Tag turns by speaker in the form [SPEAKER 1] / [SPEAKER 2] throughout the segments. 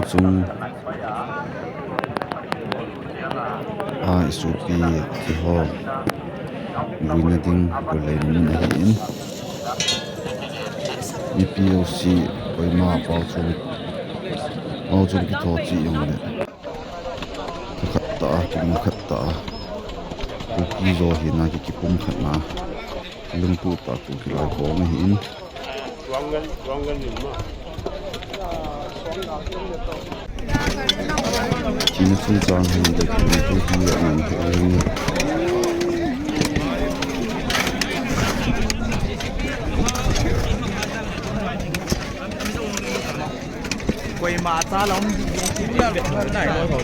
[SPEAKER 1] chung isupi ki ho luina ding kolei min a hi in EPOC koima pau chu ki tho chi yong le khatta ki ma khatta ku ki zo hi na ki pum khatna lung tu ta ku ki lai ko ma hi in China chu chang hi de ki tu hi an he
[SPEAKER 2] quay mà ta lắm chính là việc cái này thôi rồi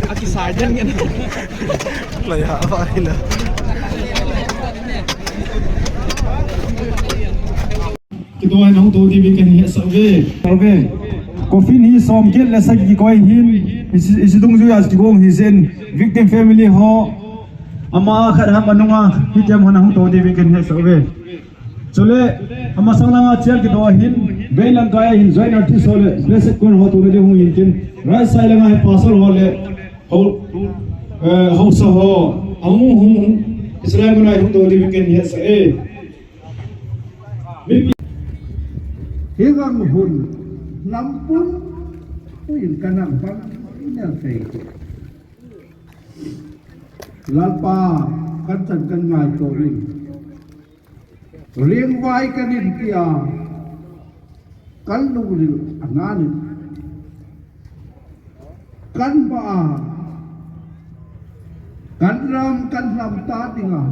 [SPEAKER 2] cái xài chân nghe lời hạ vai là
[SPEAKER 3] cái tôi nóng tôi thì bị cái hiện sợ về coffin hi som kết là sai coi hin is dung duy as gong hi zen victim family ho ama khar ham anunga hi jam hona hu to di vi ken he so ve chole ama sanglanga chair ki do hin be lang kaya hin join artist hole blessed kon ho to le hu hin ken right side langa he pasal hole ho so ho amu hum israel guna hu to di vi ken he so e
[SPEAKER 4] higang hun lampun uin kanang pang inel sei lalpa kan chan kan ngai to rin riêng vai kanin kia kan lu ri angan kan ba kan ram ta tinga